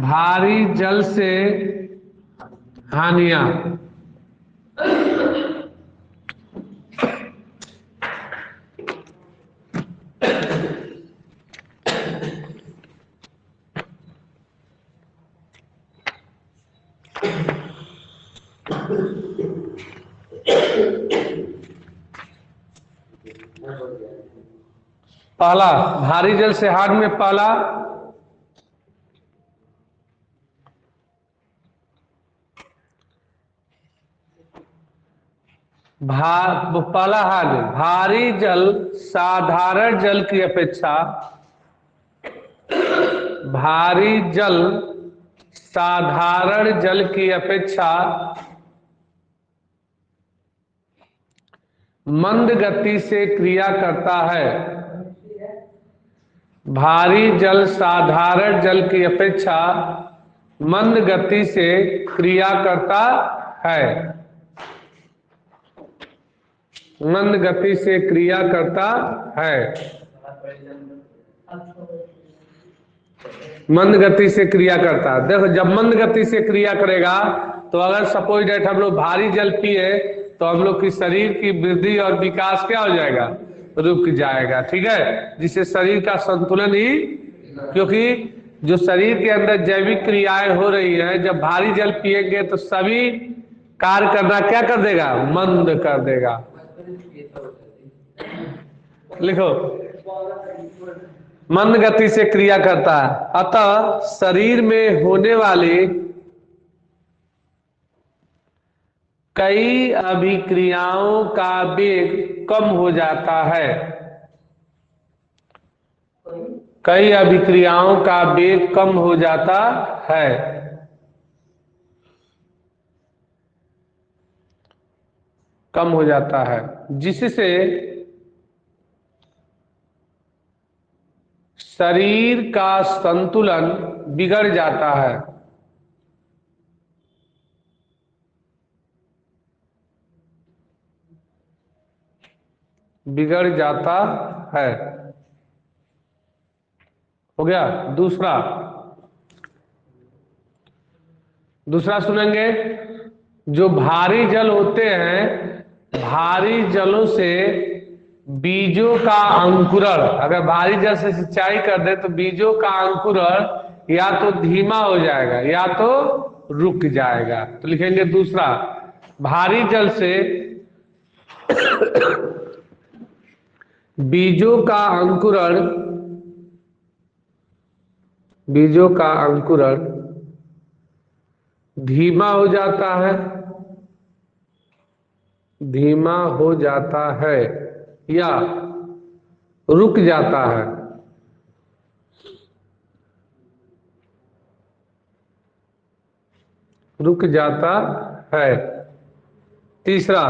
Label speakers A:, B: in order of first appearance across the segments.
A: भारी जल से हानियां। पहला भारी जल से हानि में पहला पहला हानि, भारी जल साधारण जल की अपेक्षा, भारी जल साधारण जल की अपेक्षा मंद गति से क्रिया करता है। भारी जल साधारण जल की अपेक्षा मंद गति से क्रिया करता है। मंद गति से क्रिया करता है। मंद गति से क्रिया करता है। देखो, जब मंद गति से क्रिया करेगा तो अगर सपोज डेट हम लोग भारी जल पिए तो हम लोग की शरीर की वृद्धि और विकास क्या हो जाएगा, रुक जाएगा। ठीक है, जिससे शरीर का संतुलन ही, क्योंकि जो शरीर के अंदर जैविक क्रियाएं हो रही है, जब भारी जल पिएंगे तो सभी कार्य करना क्या कर देगा, मंद कर देगा। लिखो, मंद गति से क्रिया करता है। अतः शरीर में होने वाले कई अभिक्रियाओं का वेग कम हो जाता है। कई अभिक्रियाओं का वेग कम हो जाता है। कम हो जाता है, जिससे शरीर का संतुलन बिगड़ जाता है। बिगड़ जाता है। हो गया। दूसरा सुनेंगे। जो भारी जल होते हैं, भारी जलों से बीजों का अंकुरण, अगर भारी जल से सिंचाई कर दे तो बीजों का अंकुरण या तो धीमा हो जाएगा या तो रुक जाएगा। तो लिखेंगे दूसरा, भारी जल से बीजों का अंकुरण धीमा हो जाता है। धीमा हो जाता है या रुक जाता है। रुक जाता है। तीसरा,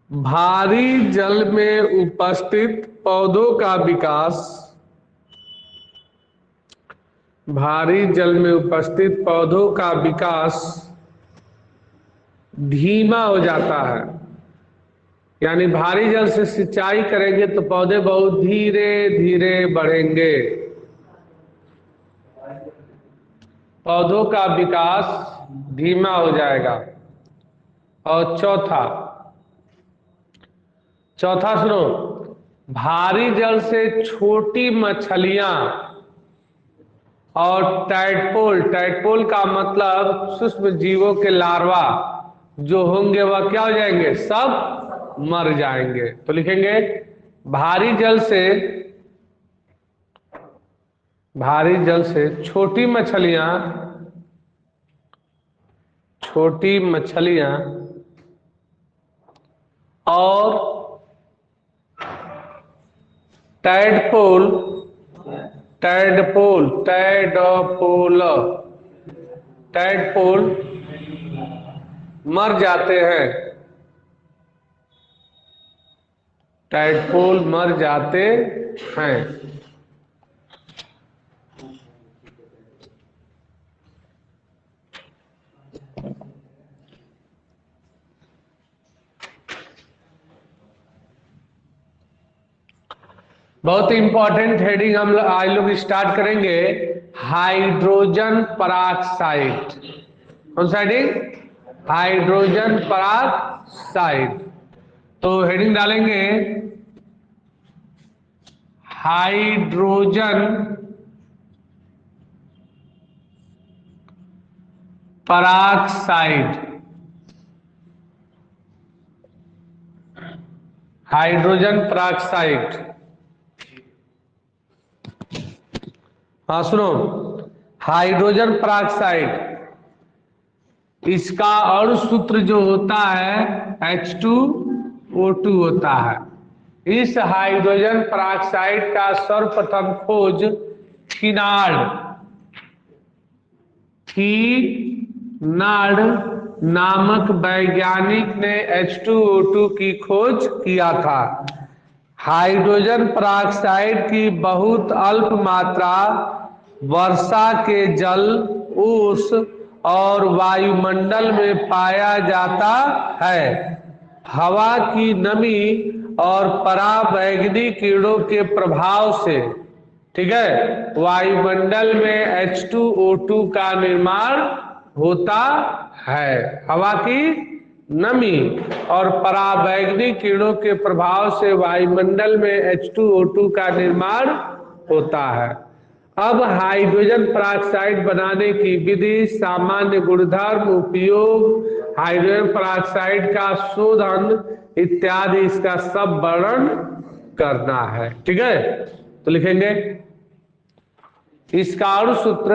A: भारी जल में उपस्थित पौधों का विकास, भारी जल में उपस्थित पौधों का विकास धीमा हो जाता है। यानी भारी जल से सिंचाई करेंगे तो पौधे बहुत धीरे धीरे बढ़ेंगे। पौधों का विकास धीमा हो जाएगा। और चौथा सुनो, भारी जल से छोटी मछलियां और टाइडपोल का मतलब सूक्ष्म जीवों के लार्वा जो होंगे वह क्या हो जाएंगे, सब मर जाएंगे। तो लिखेंगे, भारी जल से छोटी मछलियां और टैडपोल मर जाते हैं। टैडपोल मर जाते हैं। बहुत इंपॉर्टेंट हेडिंग हम आज लोग स्टार्ट करेंगे, हाइड्रोजन पराक्साइड। कौन सा हेडिंग? Hydrogen peroxide. तो हेडिंग डालेंगे हाइड्रोजन पराक्साइड। हाइड्रोजन पराक्साइड, हाँ सुनो, हाइड्रोजन पराक्साइड इसका अणु सूत्र जो होता है H2O2 होता है। इस हाइड्रोजन पराक्साइड का सर्वप्रथम खोज थीनार्ड नामक वैज्ञानिक ने H2O2 की खोज किया था। हाइड्रोजन पराक्साइड की बहुत अल्प मात्रा वर्षा के जल, ओस और वायुमंडल में पाया जाता है। हवा की नमी और पराबैंगनी किरणों के प्रभाव से, ठीक है, वायुमंडल में H2O2 का निर्माण होता है। हवा की नमी और पराबैंगनी किरणों के प्रभाव से वायुमंडल में H2O2 का निर्माण होता है। अब हाइड्रोजन पराक्साइड बनाने की विधि, सामान्य गुणधर्म, उपयोग, हाइड्रोजन पराक्साइड का शोधन इत्यादि इसका सब वर्णन करना है। ठीक है, तो लिखेंगे इसका अणु सूत्र,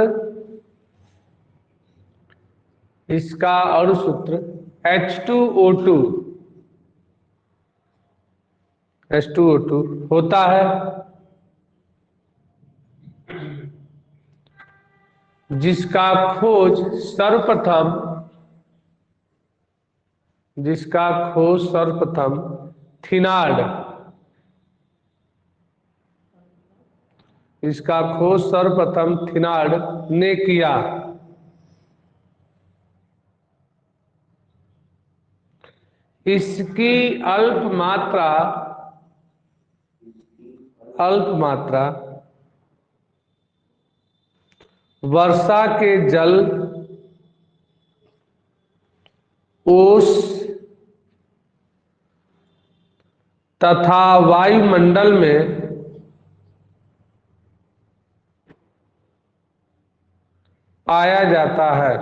A: इसका अणु सूत्र H2O2 होता है जिसका खोज सर्वप्रथम थीनार्ड, इसका खोज सर्वप्रथम थीनार्ड ने किया। इसकी अल्प मात्रा वर्षा के जल, ओस तथा वायुमंडल में पाया जाता है।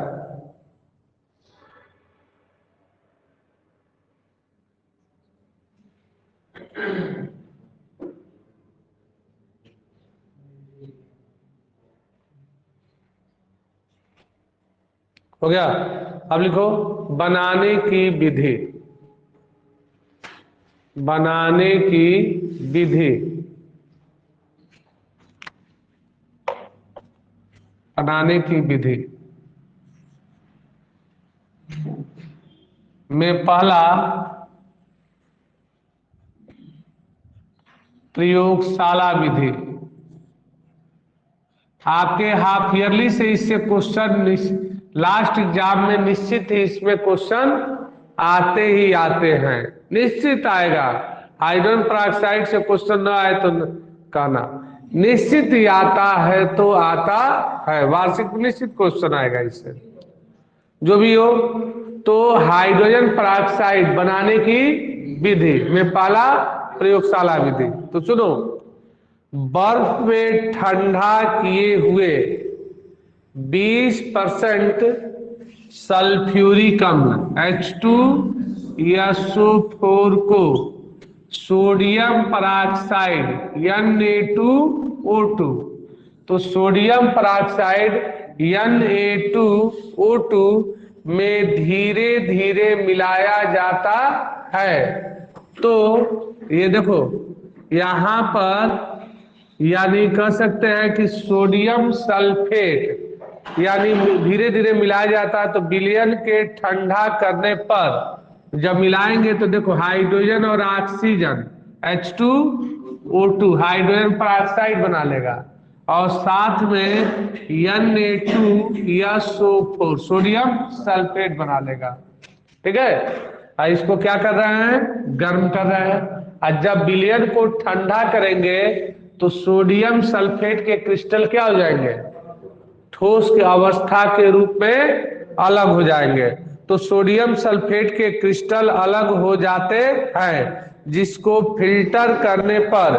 A: हो गया। अब लिखो बनाने की विधि। बनाने की विधि, बनाने की विधि में पहला प्रयोगशाला विधि। आपके हाफ ईयरली से इससे क्वेश्चन लास्ट एग्जाम में निश्चित ही इसमें क्वेश्चन आते ही आते हैं, निश्चित आएगा। हाइड्रोजन पराक्साइड से क्वेश्चन ना आए तो कहना, निश्चित ही आता है तो आता है, वार्षिक निश्चित क्वेश्चन आएगा इससे, जो भी हो। तो हाइड्रोजन पराक्साइड बनाने की विधि में पहला प्रयोगशाला विधि, तो सुनो, बर्फ में ठंडा किए हुए 20% सल्फ्यूरिक अम्ल H2SO4 को सोडियम पराक्साइड Na2O2, तो सोडियम पराक्साइड Na2O2 में धीरे धीरे मिलाया जाता है। तो ये देखो यहां पर, यानी कह सकते हैं कि सोडियम सल्फेट यानी धीरे धीरे मिलाया जाता है। तो विलयन के ठंडा करने पर जब मिलाएंगे तो देखो हाइड्रोजन और ऑक्सीजन H2O2 हाइड्रोजन पराक्साइड बना लेगा और साथ में Na2SO4 सोडियम सल्फेट बना लेगा। ठीक है, इसको क्या कर रहे हैं? गर्म कर रहे हैं। और जब विलयन को ठंडा करेंगे तो सोडियम सल्फेट के क्रिस्टल क्या हो जाएंगे, ठोस की अवस्था के रूप में अलग हो जाएंगे। तो सोडियम सल्फेट के क्रिस्टल अलग हो जाते हैं, जिसको फिल्टर करने पर,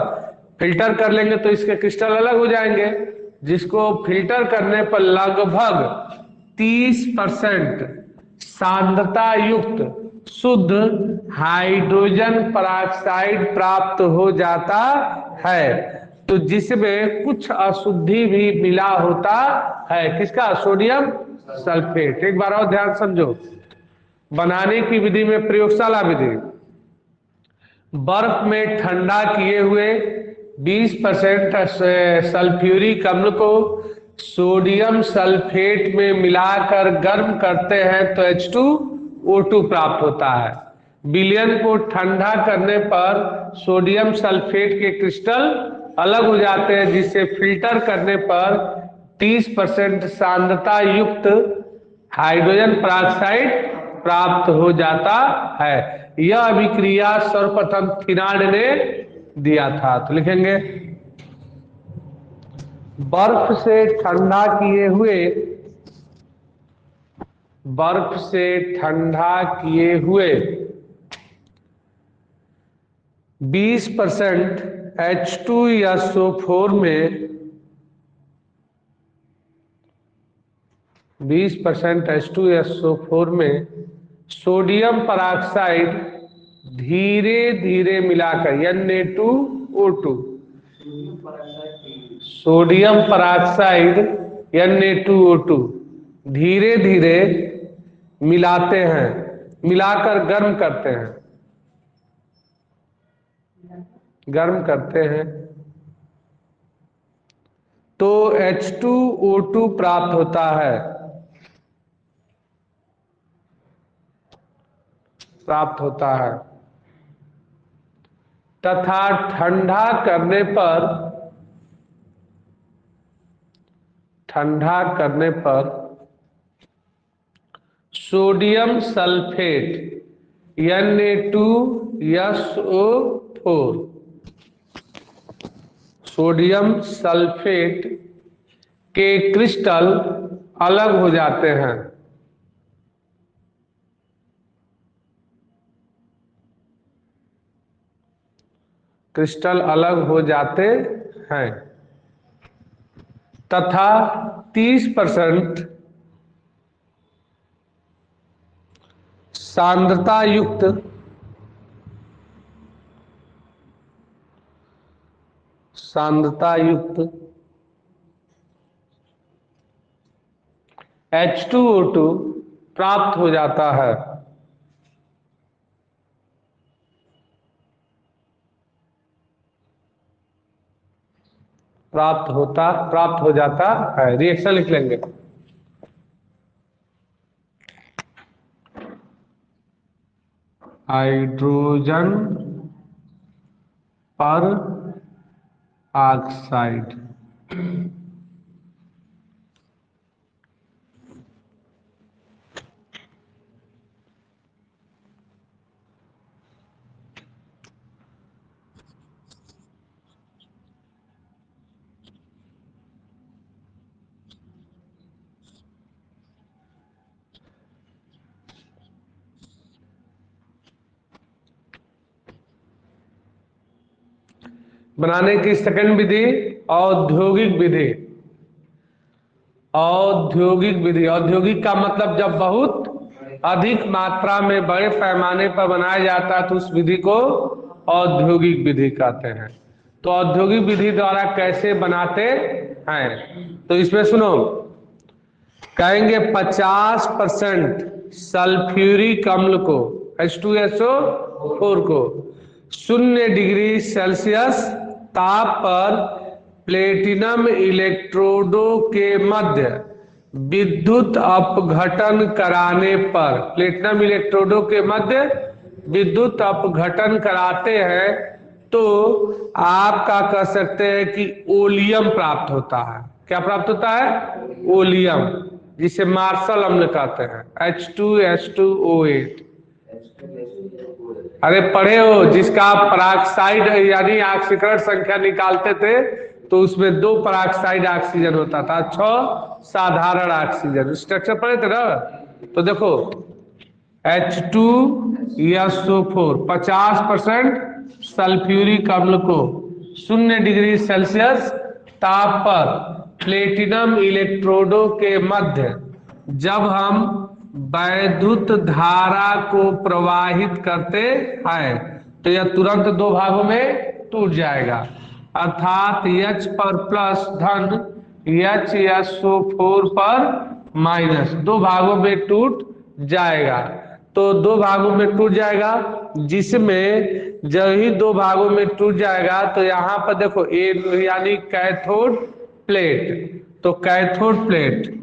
A: फिल्टर कर लेंगे तो इसके क्रिस्टल अलग हो जाएंगे, जिसको फिल्टर करने पर लगभग 30% सांद्रता युक्त शुद्ध हाइड्रोजन पेरोक्साइड प्राप्त हो जाता है। तो जिसमें कुछ अशुद्धि भी मिला होता है, किसका, सोडियम सल्फेट। एक बार और ध्यान समझो, बनाने की विधि में प्रयोगशाला विधि, बर्फ में ठंडा किए हुए 20% सल्फ्यूरिक अम्ल को सोडियम सल्फेट में मिलाकर गर्म करते हैं तो H2O2 प्राप्त होता है। विलयन को ठंडा करने पर सोडियम सल्फेट के क्रिस्टल अलग हो जाते हैं, जिससे फिल्टर करने पर 30% सांद्रता युक्त हाइड्रोजन पेरोक्साइड प्राप्त हो जाता है। यह अभिक्रिया सर्वप्रथम थिनार्ड ने दिया था। तो लिखेंगे बर्फ से ठंडा किए हुए, बर्फ से ठंडा किए हुए 20% H2SO4 में 20% H2SO4 में सोडियम पेरोक्साइड धीरे धीरे मिलाकर Na2O2, सोडियम पेरोक्साइड Na2O2 धीरे धीरे मिलाते हैं, मिलाकर गर्म करते हैं, गर्म करते हैं तो H2O2 प्राप्त होता है, प्राप्त होता है। तथा ठंडा करने पर, ठंडा करने पर sodium sulphate Na2SO4, sodium sulphate के क्रिस्टल अलग हो जाते हैं, क्रिस्टल अलग हो जाते हैं तथा 30% सांद्रता युक्त H2O2 प्राप्त हो जाता है। प्राप्त हो जाता है। रिएक्शन लिख लेंगे, हाइड्रोजन पर ऑक्साइड बनाने की सेकंड विधि औद्योगिक विधि। औद्योगिक विधि, औद्योगिक का मतलब जब बहुत अधिक मात्रा में बड़े पैमाने पर बनाया जाता है तो उस विधि को औद्योगिक विधि कहते हैं। तो औद्योगिक विधि द्वारा कैसे बनाते हैं, तो इसमें सुनो, कहेंगे 50% सल्फ्यूरिक अम्ल को H2SO4 को 0 डिग्री सेल्सियस ताप पर प्लेटिनम इलेक्ट्रोडों के मध्य विद्युत अपघटन कराने पर, प्लेटिनम इलेक्ट्रोडों के मध्य विद्युत अपघटन कराते हैं तो आपका कह सकते हैं कि ओलियम प्राप्त होता है। क्या प्राप्त होता है, ओलियम, जिसे मार्शल अम्ल कहते हैं, H2H2O8। अरे पढ़े हो, जिसका पराक्साइड यानी ऑक्सीकरण संख्या निकालते थे तो उसमें 2 पराक्साइड ऑक्सीजन होता था, 6 साधारण ऑक्सीजन। स्ट्रक्चर पढ़े थे ना। तो देखो H2SO4 50% सल्फ्यूरिक अम्ल को 0 डिग्री सेल्सियस ताप पर प्लेटिनम इलेक्ट्रोडों के मध्य जब हम वैद्युत धारा को प्रवाहित करते हैं तो यह तुरंत 2 भागों में टूट जाएगा, अर्थात H पर प्लस धन HSO4 पर माइनस, 2 भागों में टूट जाएगा। तो 2 भागों में टूट जाएगा, जिसमें जब ही 2 भागों में टूट जाएगा तो यहाँ पर देखो ए यानी कैथोड प्लेट, तो कैथोड प्लेट,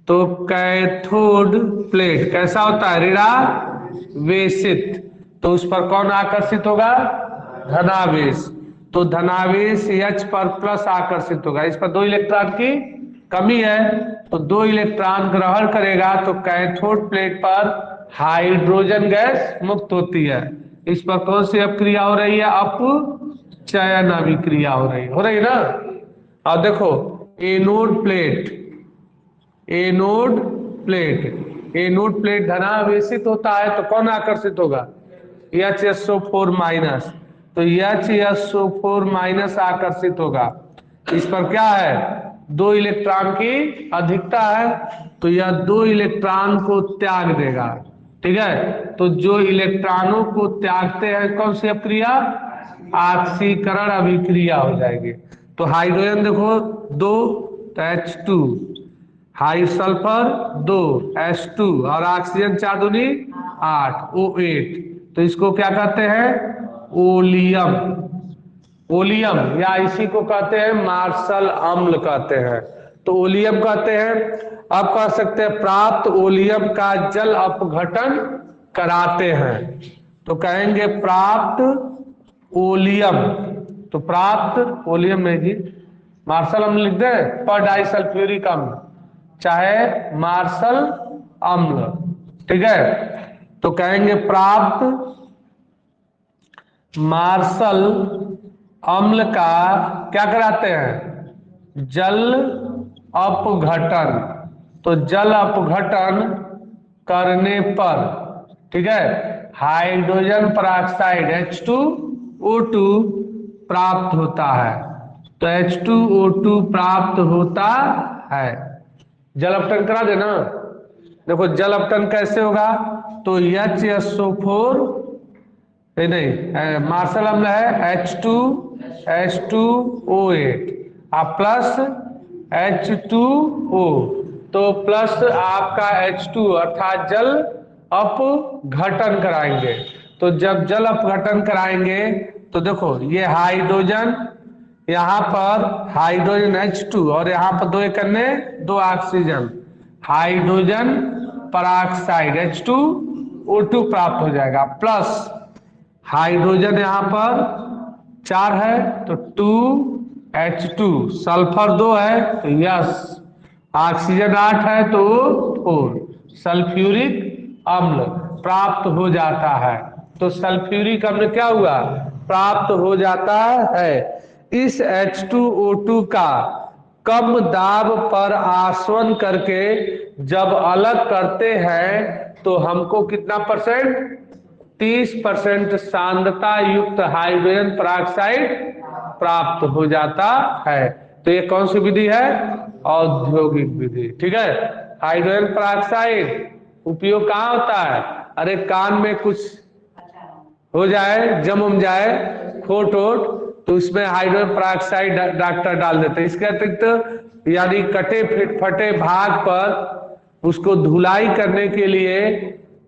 A: तो कैथोड प्लेट कैसा होता है, ऋणावेशित, तो उस पर कौन आकर्षित होगा, धनावेश, तो धनावेश H पर प्लस आकर्षित होगा। इस पर 2 इलेक्ट्रॉन की कमी है तो 2 इलेक्ट्रॉन ग्रहण करेगा, तो कैथोड प्लेट पर हाइड्रोजन गैस मुक्त होती है। इस पर कौन सी अभिक्रिया हो रही है, अपचयन अभिक्रिया हो रही है ना। और देखो anode plate, anode plate, anode plate धनावेशित होता है तो कौन आकर्षित होगा, HSO4 माइनस, तो HSO4 माइनस आकर्षित होगा। इस पर क्या है, 2 इलेक्ट्रॉन की अधिकता है तो यह 2 इलेक्ट्रॉन को त्याग देगा, ठीक है। तो जो इलेक्ट्रॉनों को त्यागते हैं कौन सी अभिक्रिया, ऑक्सीकरण अभिक्रिया हो जाएगी। तो हाइड्रोजन देखो 2 तो H2, हाई सल्फर 2 H2 और ऑक्सीजन 4 दूनी 8 O8, तो इसको क्या कहते हैं, ओलियम, ओलियम या इसी को कहते हैं मार्शल अम्ल कहते हैं, तो ओलियम कहते हैं। अब कह सकते हैं प्राप्त ओलियम का जल अपघटन कराते हैं, तो कहेंगे प्राप्त ओलियम, तो प्राप्त ओलियम नहीं जी, मार्शल अम्ल लिख दे, पर डाइसल्फ्यूरिक अम्ल चाहे मार्शल अम्ल, ठीक है। तो कहेंगे प्राप्त मार्शल अम्ल का क्या कराते हैं, जल अपघटन, तो जल अपघटन करने पर, ठीक है, हाइड्रोजन पेरोक्साइड H2O2 प्राप्त होता है, तो H2O2 प्राप्त होता है। जल अपघटन करा देना, देखो जल अपघटन कैसे होगा, तो HSO4 नहीं मार्शल अम्ल है H2H2O8 आप प्लस H2O, तो प्लस आपका H2 अर्थात जल अपघटन कराएंगे। तो जब जल अपघटन कराएंगे तो देखो ये हाइड्रोजन, यहाँ पर हाइड्रोजन H2 और यहाँ पर 2 करने 2 ऑक्सीजन, हाइड्रोजन पेरोक्साइड H2O2 प्राप्त हो जाएगा, प्लस हाइड्रोजन यहाँ पर 4 है तो 2H2, सल्फर 2 है तो यस, ऑक्सीजन 8 है तो 4, सल्फ्यूरिक अम्ल प्राप्त हो जाता है। तो सल्फ्यूरिक अम्ल क्या हुआ, प्राप्त हो जाता है। इस H2O2 का कम दाब पर आसवन करके जब अलग करते हैं तो हमको कितना परसेंट, 30% सांद्रता युक्त हाइड्रोजन पेरोक्साइड प्राप्त हो जाता है। तो ये कौन सी विधि है, औद्योगिक विधि, ठीक है। हाइड्रोजन पेरोक्साइड उपयोग कहाँ होता है, अरे कान में कुछ हो जाए, जम जाए, खोट वोट, तो उसमें हाइड्रोजन पेरोक्साइड डॉक्टर डाल देते हैं। इसके अतिरिक्त यानी कटे फटे भाग पर उसको धुलाई करने के लिए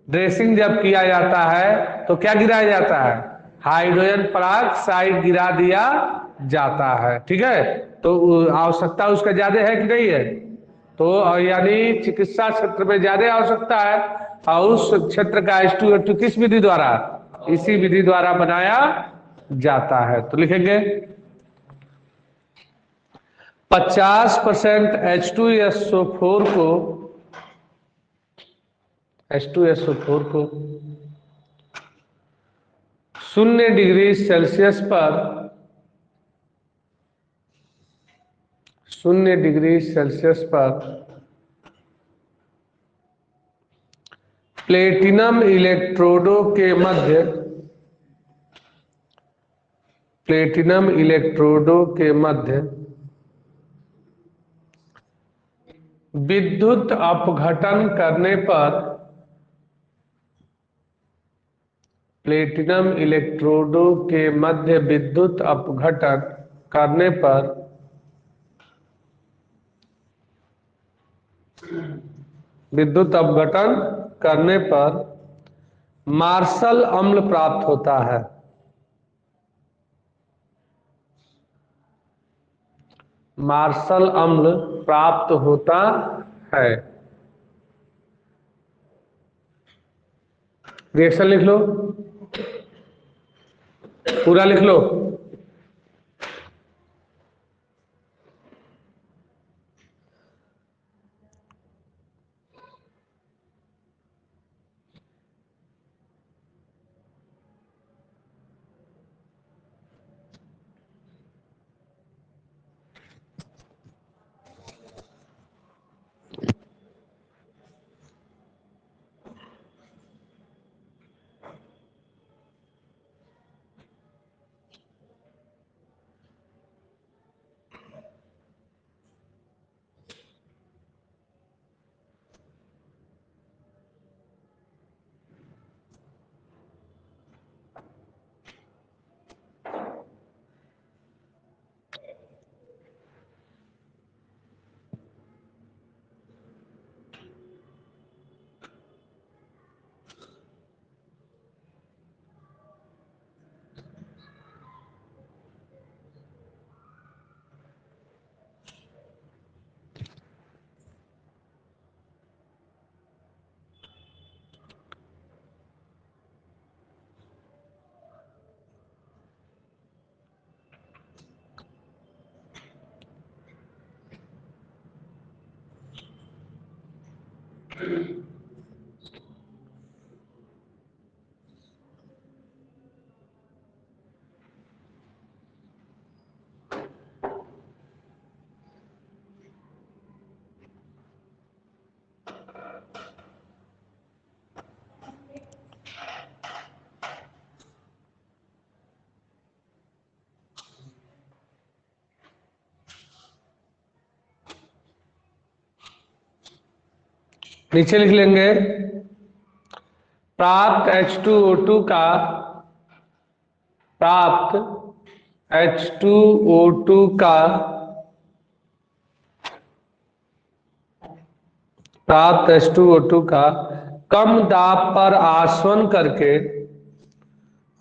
A: ड्रेसिंग जब किया जाता है तो क्या गिराया जाता है, हाइड्रोजन पेरोक्साइड गिरा दिया जाता है, ठीक है। तो आवश्यकता उसका ज्यादा है कि नहीं है, तो यानी चिकित्सा क्षेत्र में ज्यादा आवश्यकता है, और उस क्षेत्र का H2O2 किस विधि द्वारा, इसी विधि द्वारा बनाया जाता है। तो लिखेंगे 50% H2SO4 को 0 डिग्री सेल्सियस पर 0 डिग्री सेल्सियस पर प्लेटिनम इलेक्ट्रोडों के मध्य विद्युत अपघटन करने पर प्लेटिनम इलेक्ट्रोडों के मध्य विद्युत अपघटन करने पर मार्शल अम्ल प्राप्त होता है। मार्शल अम्ल प्राप्त होता है। रिएक्शन लिख लो, पूरा लिख लो। नीचे लिख लेंगे प्राप्त H2O2 का कम दाब पर आसवन करके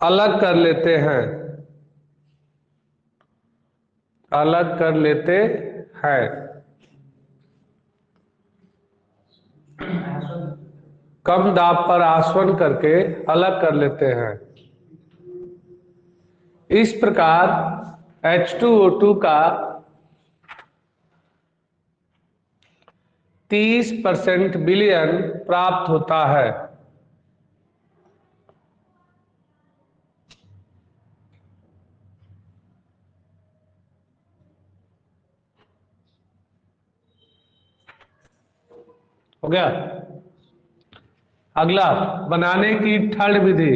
A: अलग कर लेते हैं। कम दाब पर आसवन करके अलग कर लेते हैं। इस प्रकार H2O2 का 30% विलयन प्राप्त होता है। हो गया। अगला, बनाने की ठंड विधि।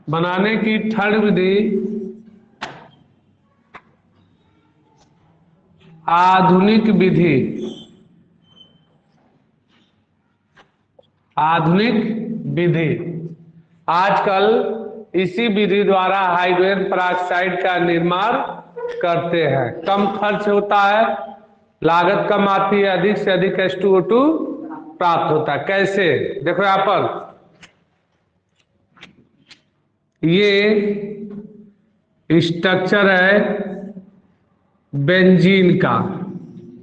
A: बनाने की ठंड विधि आधुनिक विधि आजकल इसी विधि द्वारा हाइड्रोजन पेरोक्साइड का निर्माण करते हैं। कम खर्च होता है, लागत कम आती है, अधिक से अधिक H2O2 प्राप्त होता है। कैसे? देखो यहां पर ये स्ट्रक्चर है बेंजीन का।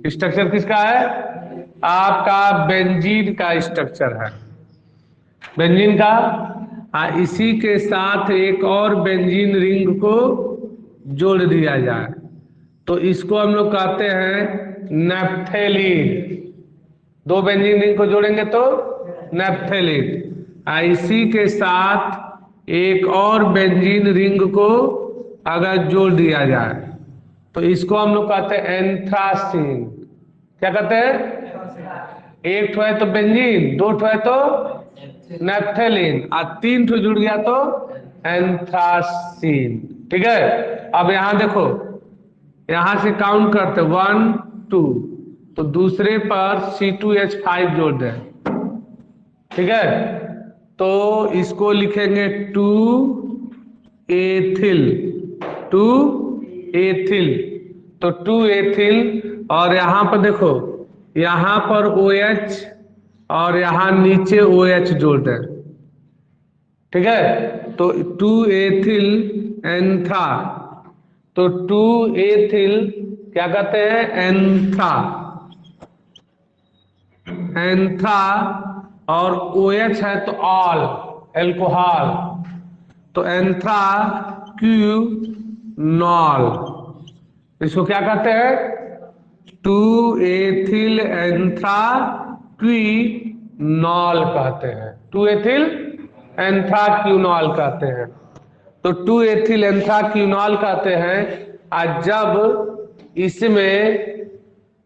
A: स्ट्रक्चर किसका है? आपका बेंजीन का स्ट्रक्चर है। बेंजीन का इसी के साथ एक और बेंजीन रिंग को जोड़ दिया जाए तो इसको हम लोग कहते हैं नैप्थेलीन। दो बेंजीन रिंग को जोड़ेंगे तो नैप्थेलीन। इसी के साथ एक और बेंजीन रिंग को अगर जोड़ दिया जाए तो इसको हम लोग कहते हैं एंथ्रासीन। क्या कहते हैं? एक ठो है तो बेंजीन, दो ठो है तो नैप्थेलीन, और तीन ठो जुड़ गया तो एंथ्रासीन। ठीक है, अब यहां देखो, यहां से काउंट करते 1 2, तो दूसरे पर C2H5 जोड़ दें। ठीक है, तो इसको लिखेंगे 2 एथिल, 2 एथिल, तो 2 एथिल। और यहां पर देखो, यहां पर OH और यहां नीचे OH जोड़ दें। ठीक है, तो 2 एथिल एंथा, तो 2 एथिल क्या कहते हैं? एंथा, एंथा। और OH है तो ऑल, एल्कोहल, तो एंथा क्यूनॉल। इसको क्या कहते हैं? 2 एथिल एंथा क्वीनॉल कहते हैं, 2 एथिल एंथा क्यूनॉल कहते हैं। तो 2 एथिल एंथा क्यूनॉल कहते हैं। और जब इसमें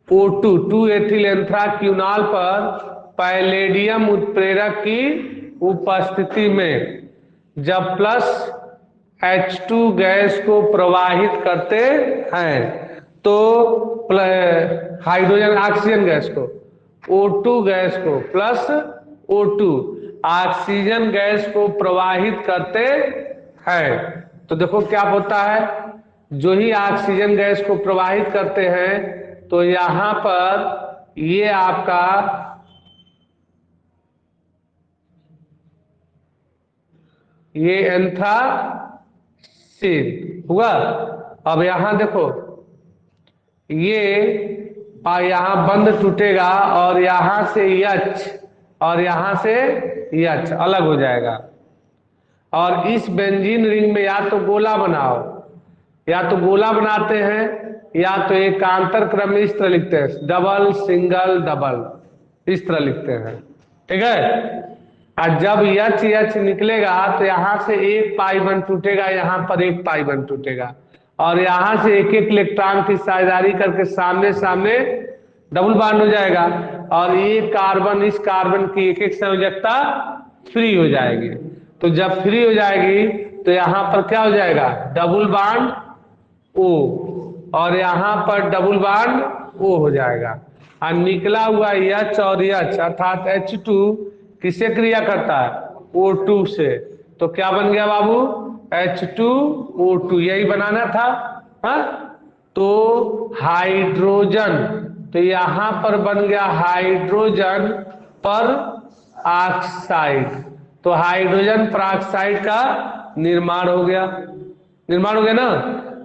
A: O2, 2 एथिल एंथा क्यूनॉल पर पैलेडियम उत्प्रेरक की उपस्थिति में जब प्लस H2 गैस को प्रवाहित करते हैं तो हाइड्रोजन ऑक्सीजन गैस को, O2 गैस को प्लस O2 ऑक्सीजन गैस को प्रवाहित करते हैं। तो देखो क्या होता है, जो ही ऑक्सीजन गैस को प्रवाहित करते हैं तो यहां पर ये आपका ये एंथ्रासीन हुआ। अब यहां देखो, ये यहां बंद टूटेगा और यहां से H और यहां से H अलग हो जाएगा। और इस बेंजीन रिंग में या तो गोला बनाओ, या तो गोला बनाते हैं, या तो एकांतर क्रम में इस तरह लिखते हैं, डबल सिंगल डबल, इस तरह लिखते हैं। ठीक है, और जब H निकलेगा तो यहां से एक पाई बंद टूटेगा, यहां पर एक पाई बंद टूटेगा, और यहां से एक एक इलेक्ट्रॉन की साझेदारी करके सामने सामने डबल बॉन्ड हो जाएगा, और ये कार्बन इस कार्बन की एक एक संयोजकता फ्री हो जाएगी। तो जब फ्री हो जाएगी तो यहां पर क्या हो जाएगा? डबल बॉन्ड O, और यहां पर डबल बॉन्ड O हो जाएगा। और निकला हुआ H और H अर्थात H2 किससे क्रिया करता है? O2 से। तो क्या बन गया बाबू? H2O2, यही बनाना था। हा? तो हाइड्रोजन, तो यहां पर बन गया हाइड्रोजन पर ऑक्साइड, तो हाइड्रोजन परऑक्साइड का निर्माण हो गया। निर्माण हो गया ना,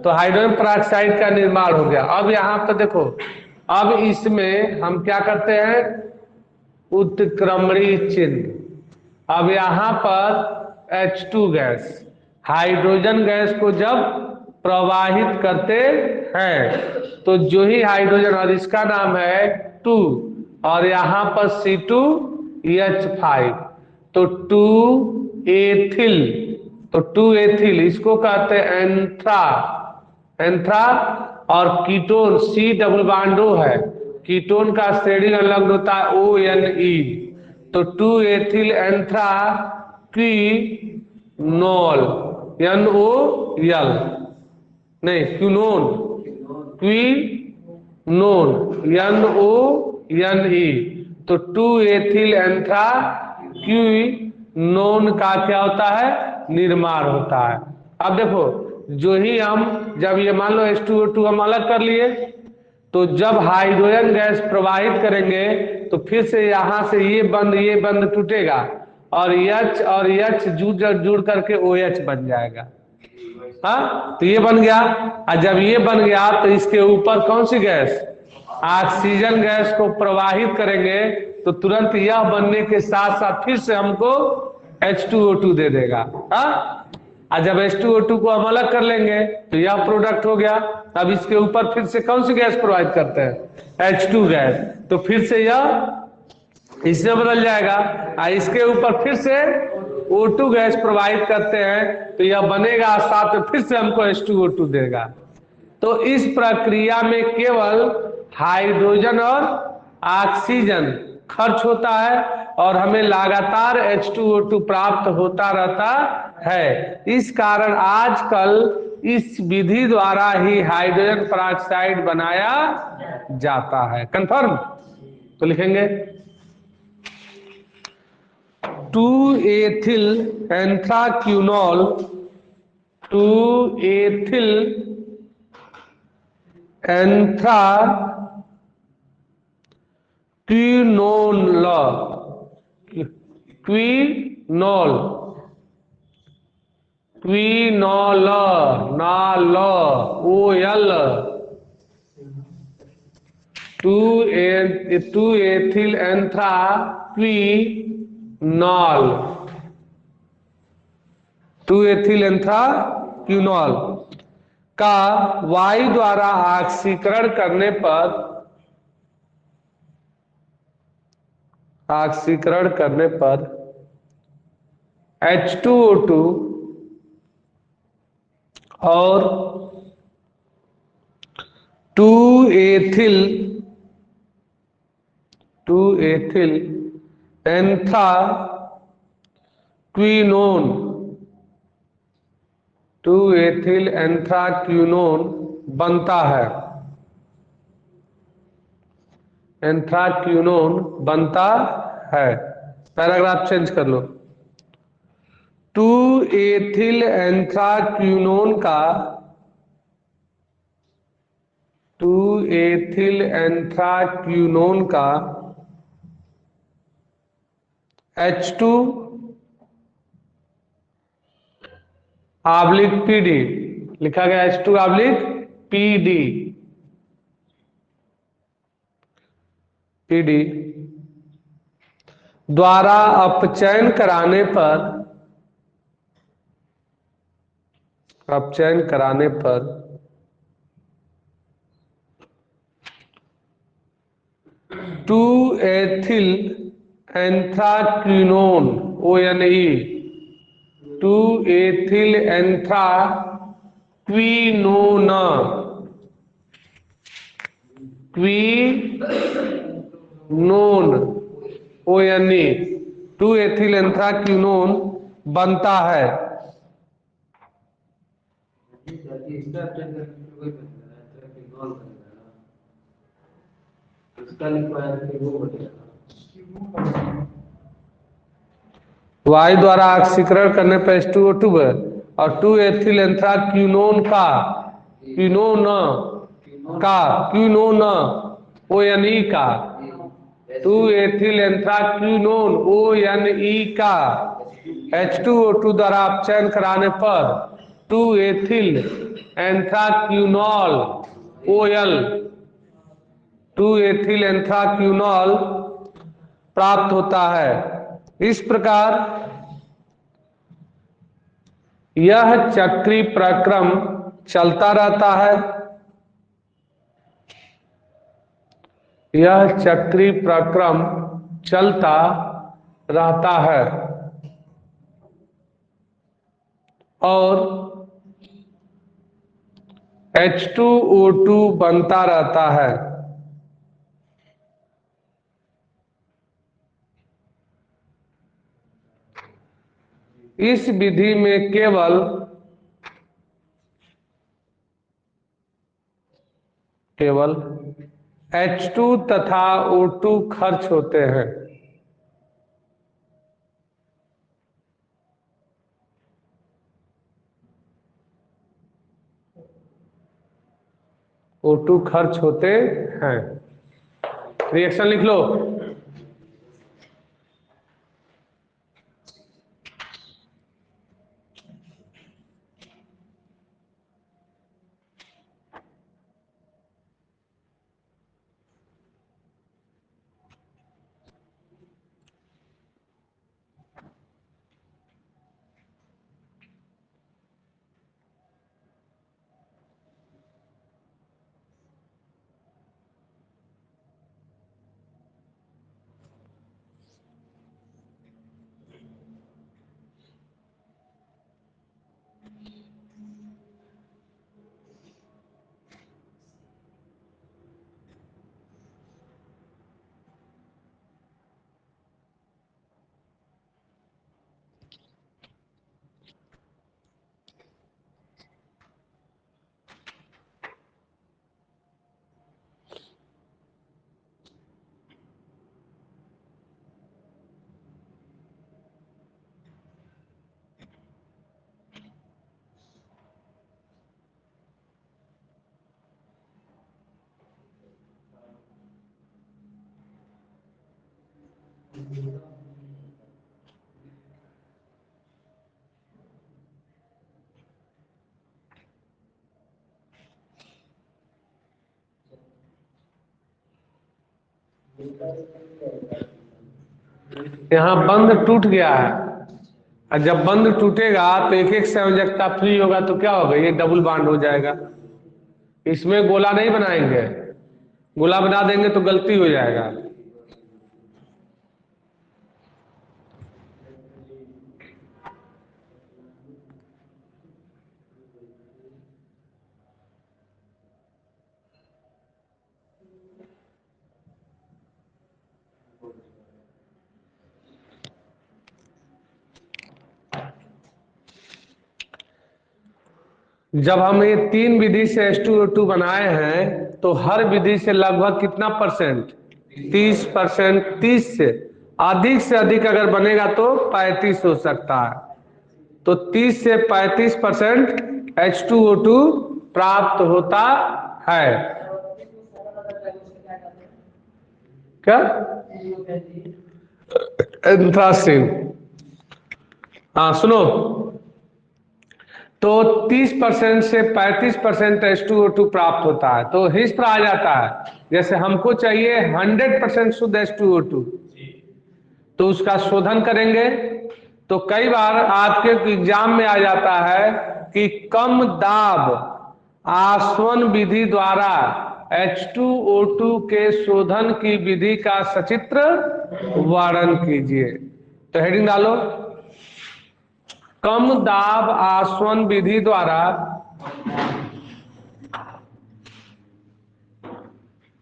A: तो हाइड्रोजन परऑक्साइड का निर्माण हो गया। अब यहां पर देखो, अब इसमें हम क्या करते हैं? उत्क्रमणी चिन्ह। अब यहां पर H2 गैस हाइड्रोजन गैस को जब प्रवाहित करते हैं तो जो ही हाइड्रोजन, और इसका नाम है 2, और यहां पर C2H5, तो 2 एथिल, तो 2 एथिल इसको कहते हैं एंथ्रा, एंथ्रा। और ketone C double bond O है, कीटोन का श्रेणी संलग्न होता है ONE, तो 2 एथिल एंथ्रा क्वीनोल, NOL नहीं, क्यूनोन, क्वीनोन, NONE, तो 2 एथिल एंथ्रा क्वीनोन का क्या होता है? निर्माण होता है। अब देखो, जो ही हम जब ये मान लो H2O2 हम अलग कर लिए, तो जब हाइड्रोजन गैस प्रवाहित करेंगे तो फिर से यहां से ये बंद टूटेगा, और H जुड़ करके OH बन जाएगा। हाँ, तो ये बन गया। और जब ये बन गया तो इसके ऊपर कौन सी गैस? ऑक्सीजन गैस को प्रवाहित करेंगे तो तुरंत यह बनने के साथ साथ फिर से हमको H2O2 दे देगा। हाँ, और जब H2O2 को हम अलग कर लेंगे तो यह प्रोडक्ट हो गया। अब इसके ऊपर फिर से कौन सी गैस प्रोवाइड करते हैं, H2 गैस, तो फिर से यह इसमें बदल जाएगा और इसके ऊपर फिर से O2 गैस प्रोवाइड करते हैं तो यह बनेगा, साथ में फिर से हमको H2O2 देगा। तो इस प्रक्रिया में केवल हाइड्रोजन और ऑक्सीजन खर्च होता है और हमें लगातार H2O2 प्राप्त होता रहता है। इस कारण आजकल इस विधि द्वारा ही हाइड्रोजन पेरोक्साइड बनाया जाता है। कंफर्म? तो लिखेंगे 2-एथिल एंथ्राक्विनोल, 2-एथिल एंथ्राक्विनोल, क्विनोल, क्विनोल, नाल, ओयल, 2-एथिल एंथ्राक्विनोल, 2-एथिल एंथ्राक्विनोल का वायु द्वारा ऑक्सीकरण करने पर, ऑक्सीकरण करने पर H2O2 और 2-एथिल एंथ्राक्विनोन, 2-एथिल एंथ्राक्विनोन बनता है, एंथ्राक्विनोन बनता है। पैराग्राफ चेंज कर लो। 2-एथिल एंथ्राक्विनोन का, 2-एथिल एंथ्राक्विनोन का H2 ऑब्लिक PD लिखा गया, H2 ऑब्लिक PD, PD द्वारा अपचयन कराने पर, अपचयन कराने पर two ethyl anthraquinone, ONE, two ethyl anthraquinone, quinone, ONE, two ethyl anthraquinone बनता है। वायु द्वारा ऑक्सीकरण करने पर H2O2 और 2-एथिल एंथ्राक्विनोन का, क्विनोन का, क्विनोन, ONE का, 2-एथिल एंथ्राक्विनोन, ONE का H2O2 द्वारा अपचयन कराने पर 2-एथिल एंथ्राक्विनोल, OL, 2-एथिल एंथ्राक्विनोल प्राप्त होता है। इस प्रकार यह चक्रीय प्रक्रम चलता रहता है, यह चक्रीय प्रक्रम चलता रहता है और H2O2 बनता रहता है। इस विधि में केवल H2 तथा O2 खर्च होते हैं। O2 खर्च होते हैं। रिएक्शन लिख लो। यहाँ बंद टूट गया है, और जब बंद टूटेगा तो एक एक संयोजकता फ्री होगा तो क्या होगा, ये डबल बॉन्ड हो जाएगा। इसमें गोला नहीं बनाएंगे, गोला बना देंगे तो गलती हो जाएगा। जब हम ये तीन विधि से H2O2 बनाए हैं तो हर विधि से लगभग कितना परसेंट, 30%। 30 से अधिक अगर बनेगा तो 35 हो सकता है। तो 30 से 35% H2O2 प्राप्त होता है। क्या एंथ्रासिन? हाँ सुनो, तो 30% से 35% H2O2 प्राप्त होता है, तो इस तरह आ जाता है जैसे हमको चाहिए 100% शुद्ध H2O2, तो उसका शोधन करेंगे तो कई बार आपके एग्जाम में आ जाता है कि कम दाब आसवन विधि द्वारा H2O2 के शोधन की विधि का सचित्र वर्णन कीजिए। तो हेडिंग डालो, कम दाब आसवन विधि द्वारा,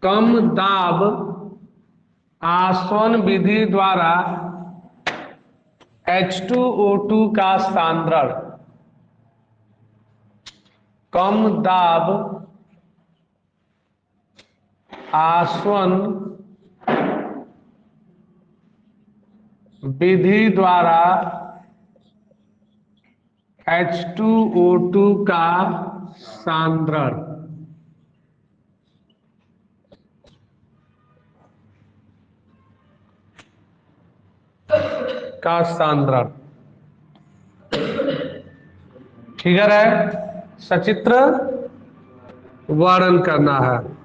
A: कम दाब आसवन विधि द्वारा H2O2 का सांद्रण, कम दाब आसवन विधि द्वारा H2O2 का सांद्रण, का सांद्रण फिगर है, सचित्र वर्णन करना है।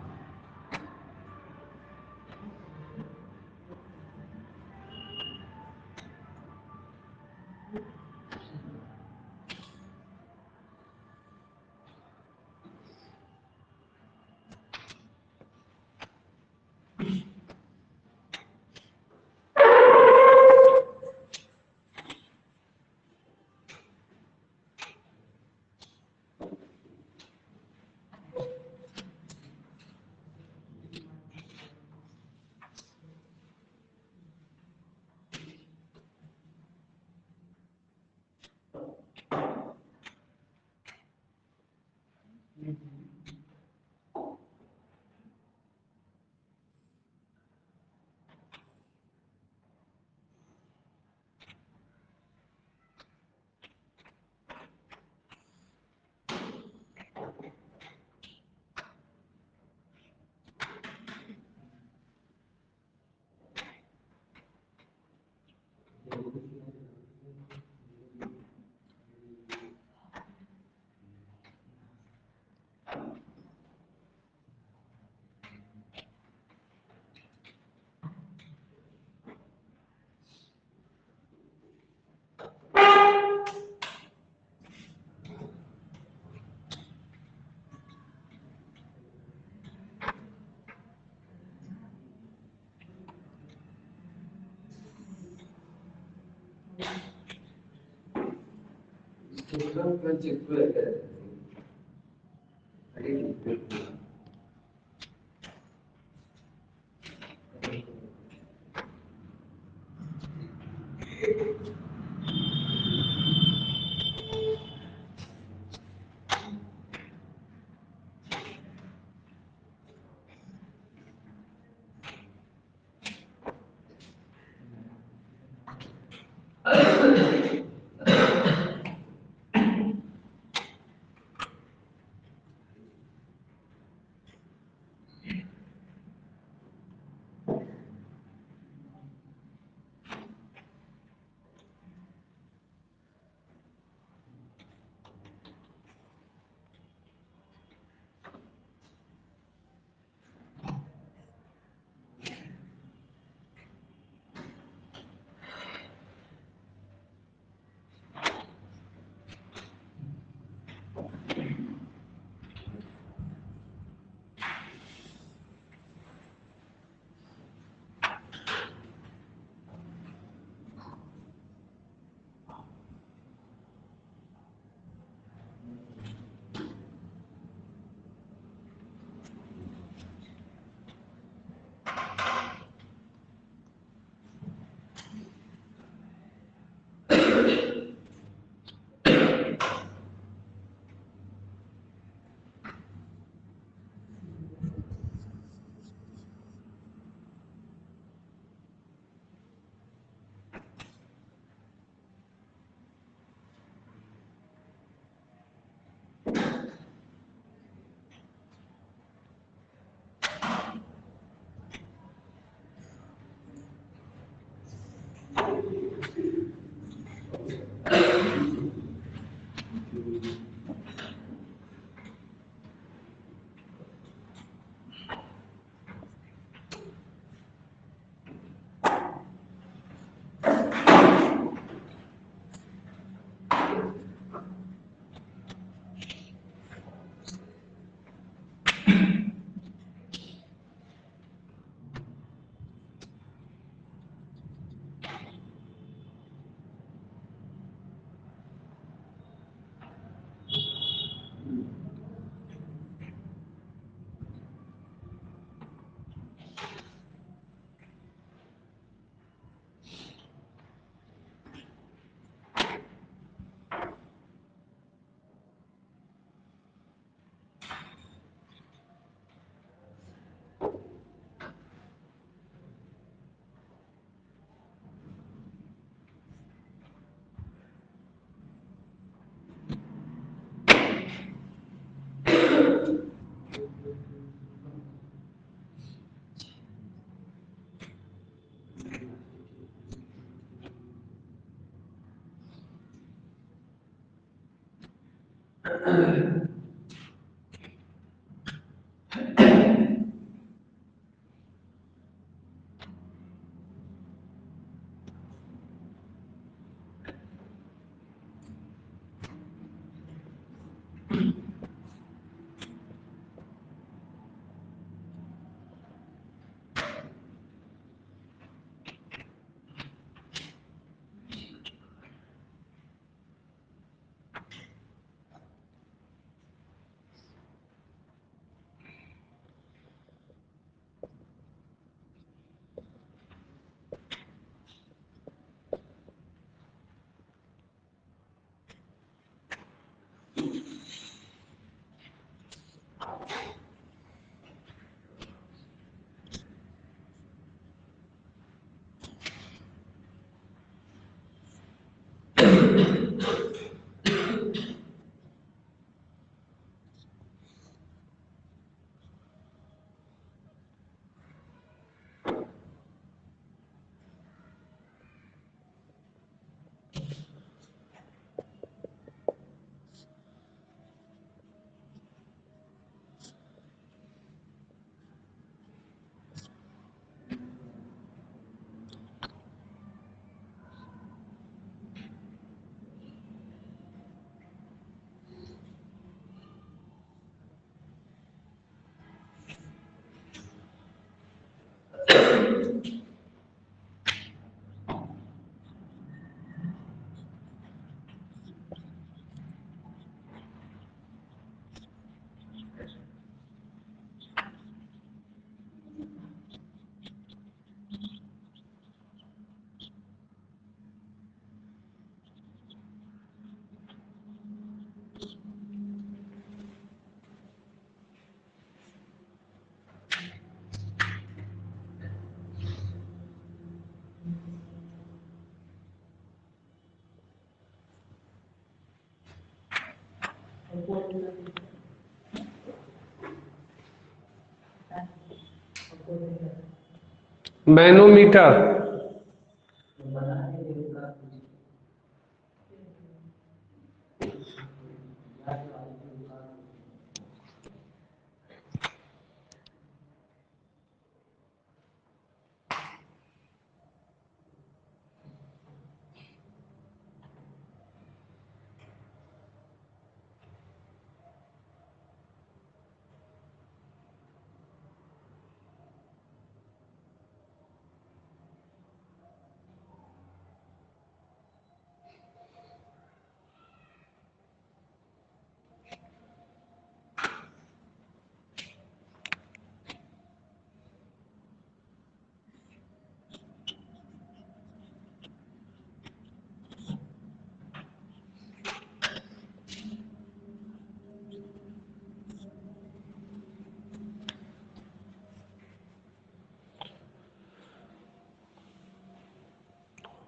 A: मैनोमीटर,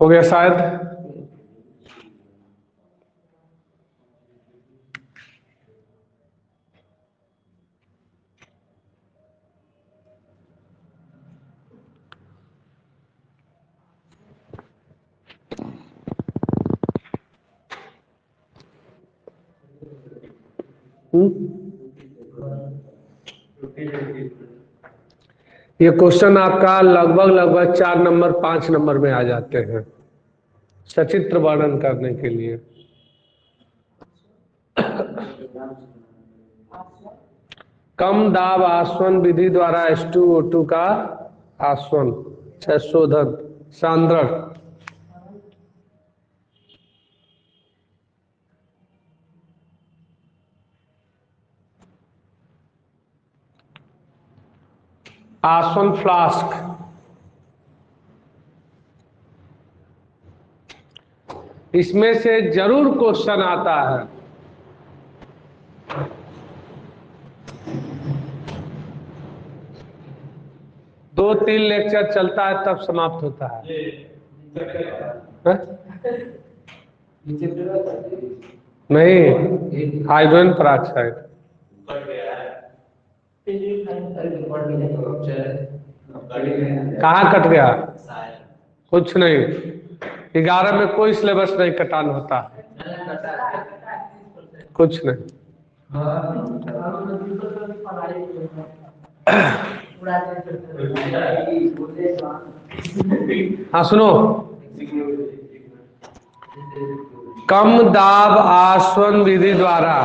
A: हो गया शायद। ये क्वेश्चन आपका लगभग 4 नंबर 5 नंबर में आ जाते हैं सचित्र वर्णन करने के लिए। कम दाब आसवन विधि द्वारा H2O2 का आसवन शोधन सांद्रण। आसवन फ्लास्क, इसमें से जरूर क्वेश्चन आता है। दो 3 लेक्चर चलता है तब समाप्त होता है। नहीं, हाइड्रोजन पेरोक्साइड कहाँ कट गया? कुछ नहीं, 11 में कोई सिलेबस नहीं कटान होता, कुछ नहीं। हाँ सुनो, कम दाब आसवन विधि द्वारा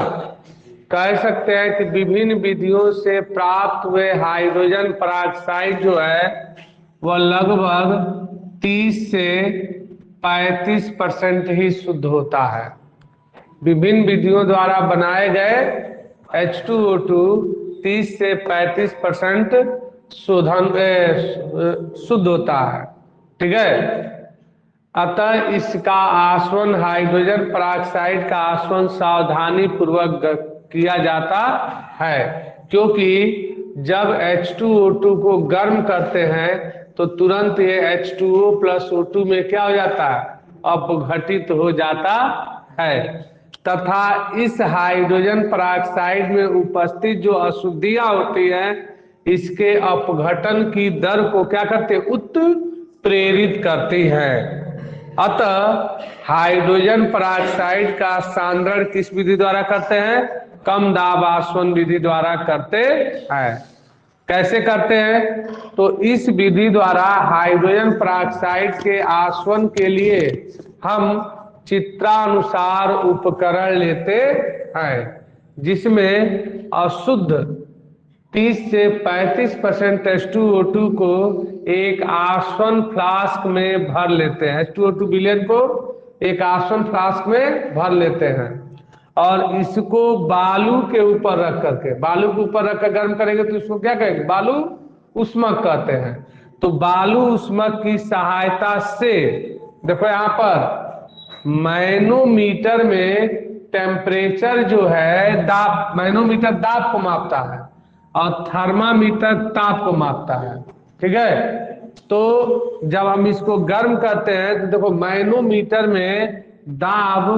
A: कह सकते हैं कि विभिन्न विधियों से प्राप्त हुए हाइड्रोजन पराक्साइड जो है वह लगभग 30 से 35% ही शुद्ध होता है। विभिन्न विधियों द्वारा बनाए गए H2O2 30 से 35% शुद्ध होता है। ठीक है, अतः इसका आसवन हाइड्रोजन पराक्साइड का आसवन सावधानी पूर्वक किया जाता है, क्योंकि जब H2O2 को गर्म करते हैं तो तुरंत ये H2O प्लस O2 में क्या हो जाता है, अपघटित हो जाता है, तथा इस हाइड्रोजन पराक्साइड में उपस्थित जो अशुद्धियां होती हैं इसके अपघटन की दर को क्या करते, उत्प्रेरित करती हैं। अतः हाइड्रोजन पराक्साइड का सांद्रण किस विधि द्वारा करते हैं, कम दाब आसवन विधि द्वारा करते हैं। कैसे करते हैं, तो इस विधि द्वारा हाइड्रोजन पराक्साइड के आसवन के लिए हम चित्रानुसार उपकरण लेते हैं, जिसमें अशुद्ध 30 से 35% H2O2 को एक आसवन फ्लास्क में भर लेते हैं। H2O2 विलेन को एक आसवन फ्लास्क में भर लेते हैं और इसको बालू के ऊपर रख करके, बालू के ऊपर रखकर गर्म करेंगे तो इसको क्या कहेंगे, बालू उष्मक कहते हैं। तो बालू उष्मक की सहायता से देखो यहाँ पर मैनोमीटर में टेम्परेचर जो है, दाब, मैनोमीटर दाब को मापता है और थर्मामीटर ताप को मापता है। ठीक है, तो जब हम इसको गर्म करते हैं तो देखो मैनोमीटर में दाब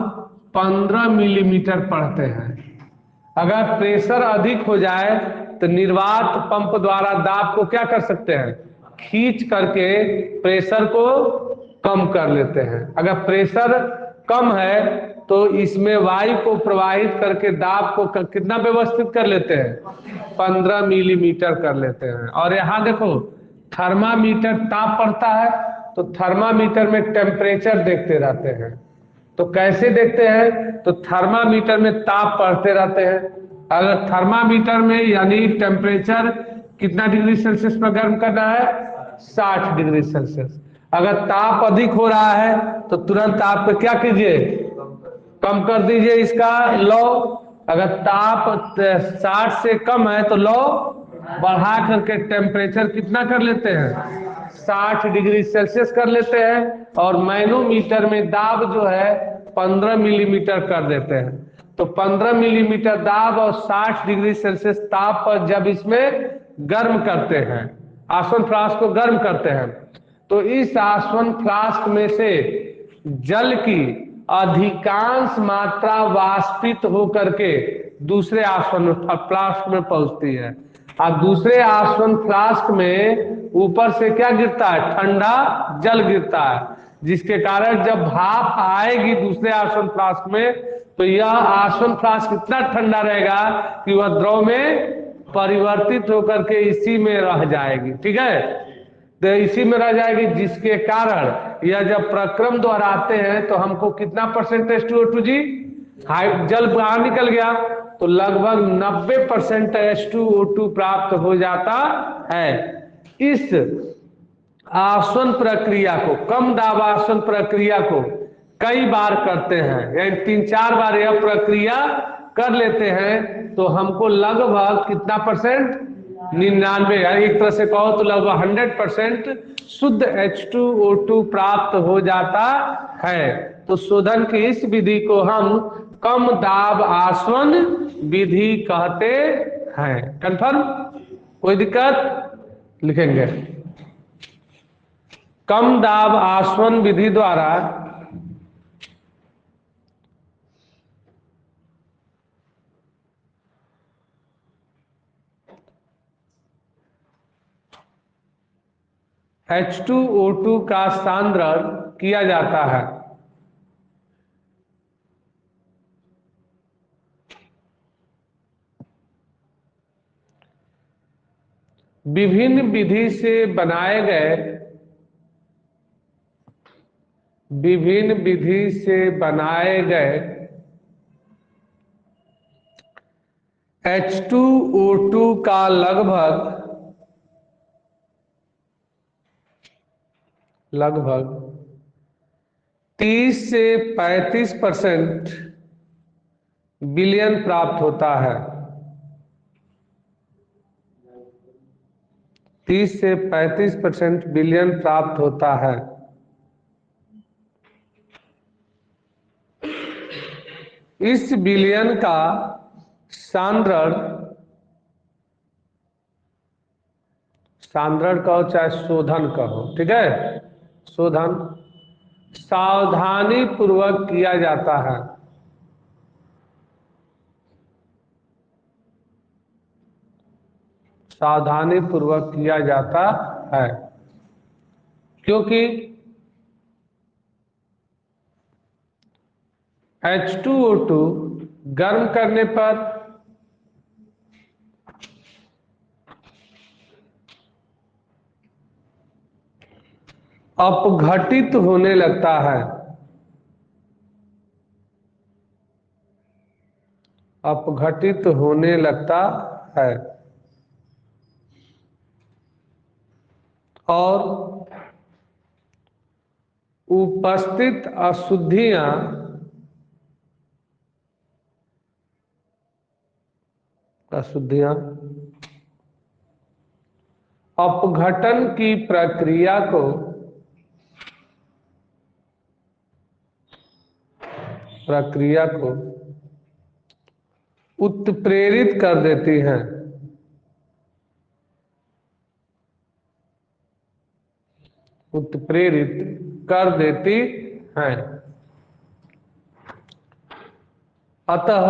A: 15 मिलीमीटर पढ़ते हैं। अगर प्रेशर अधिक हो जाए तो निर्वात पंप द्वारा दाब को क्या कर सकते हैं, खींच करके प्रेशर को कम कर लेते हैं। अगर प्रेशर कम है तो इसमें वायु को प्रवाहित करके दाब को कितना व्यवस्थित कर लेते हैं, 15 मिलीमीटर कर लेते हैं। और यहाँ देखो थर्मामीटर ताप पड़ता है तो थर्मामीटर में टेम्परेचर देखते रहते हैं। तो कैसे देखते हैं, तो थर्मामीटर में ताप पढ़ते रहते हैं। अगर थर्मामीटर में यानी टेम्परेचर कितना डिग्री सेल्सियस पर गर्म करना है, 60 डिग्री सेल्सियस। अगर ताप अधिक हो रहा है तो तुरंत आप क्या कीजिए, कम कर दीजिए इसका लौ। अगर ताप 60 से कम है तो लौ बढ़ा करके टेम्परेचर कितना कर लेते हैं, 60 डिग्री सेल्सियस कर लेते हैं। और मैनोमीटर में दाब जो है 15 मिलीमीटर कर देते हैं। तो 15 मिलीमीटर दाब और 60 डिग्री सेल्सियस ताप पर जब इसमें गर्म करते हैं, आसवन फ्लास्क को गर्म करते हैं, तो इस आसवन फ्लास्क में से जल की अधिकांश मात्रा वाष्पित होकर के दूसरे आसवन फ्लास्क में पहुंचती है। और दूसरे आसवन फ्लास्क में ऊपर से क्या गिरता है, ठंडा जल गिरता है, जिसके कारण जब भाप आएगी दूसरे आसवन फ्लास्क में तो यह आसवन फ्लास्क इतना ठंडा रहेगा कि वह द्रव में परिवर्तित होकर के इसी में रह जाएगी। ठीक है, तो इसी में रह जाएगी, जिसके कारण यह जब प्रक्रम दोहराते हैं तो हमको कितना परसेंट H2O2 जी, जल बाहर निकल गया तो लगभग 90% H2O2 प्राप्त हो जाता है। इस आसवन प्रक्रिया को, कम दाब आसवन प्रक्रिया को कई बार करते हैं, यानी 3-4 बार यह प्रक्रिया कर लेते हैं तो हमको लगभग कितना परसेंट, 99, एक तरह से कहो तो लगभग 100% शुद्ध H2O2 प्राप्त हो जाता है। तो शोधन की इस विधि को हम कम दाब आसवन विधि कहते हैं। कंफर्म, कोई दिक्कत, लिखेंगे कम दाब आसवन विधि द्वारा H2O2 का सांद्रण किया जाता है। विभिन्न विधि से बनाए गए विभिन्न विधि से बनाए गए H2O2 का लगभग 30 से 35% विलयन प्राप्त होता है। 30 से 35% विलयन प्राप्त होता है। इस विलयन का सांद्रण कहो चाहे शोधन कहो, ठीक है, शोधन सावधानी पूर्वक किया जाता है। सावधानी पूर्वक किया जाता है, क्योंकि H2O2 गर्म करने पर अपघटित होने लगता है। अपघटित होने लगता है और उपस्थित अशुद्धियां अपघटन की प्रक्रिया को उत्प्रेरित कर देती हैं। उत्प्रेरित कर देती हैं। अतः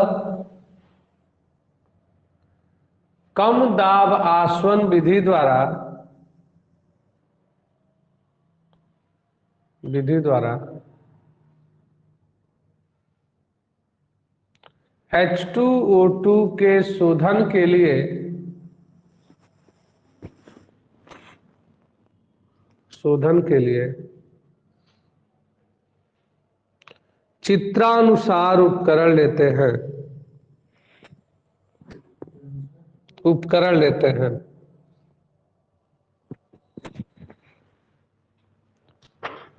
A: कम दाब आसवन विधि द्वारा H2O2 के शोधन के लिए चित्रानुसार उपकरण लेते हैं,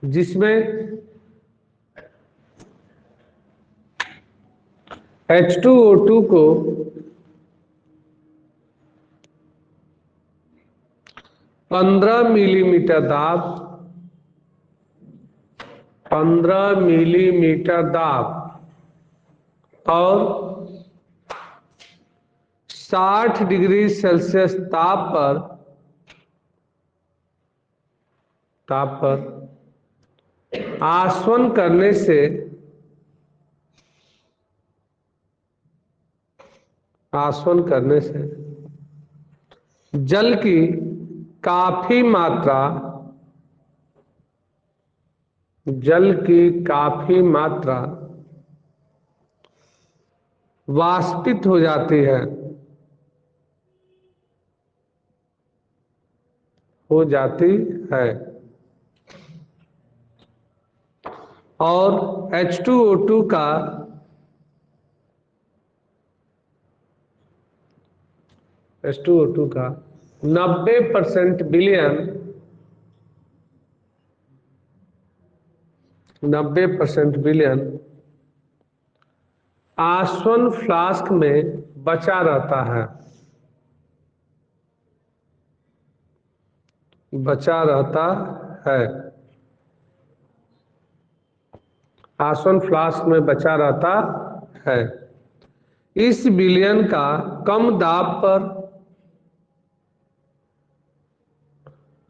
A: जिसमें H2O2 को 15 मिलीमीटर दाब और 60 डिग्री सेल्सियस ताप पर आसवन करने से जल की काफी मात्रा वाष्पित हो जाती है और H2O2 का 90% विलयन आसवन फ्लास्क में बचा रहता है। आसवन फ्लास्क में बचा रहता है। इस विलयन का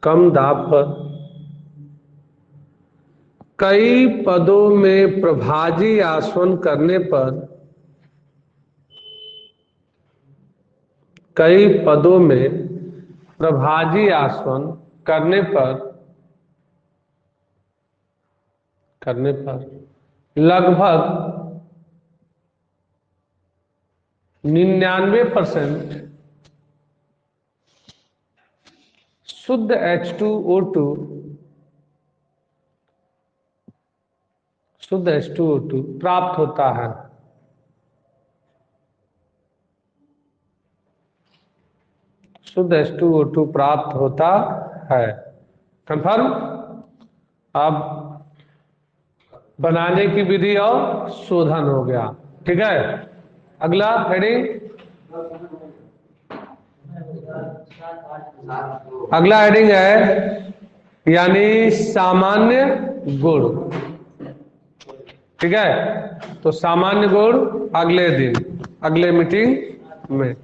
A: कम दाब पर कई पदों में प्रभाजी आसवन करने पर लगभग 99% शुद्ध H2O2 प्राप्त होता है। शुद्ध H2O2 प्राप्त होता है। कंफर्म। अब बनाने की विधि और शोधन हो गया। ठीक है, अगला हेडिंग, अगला हेडिंग है यानी सामान्य गुण। ठीक है, तो सामान्य गुण अगले दिन, अगले मीटिंग में।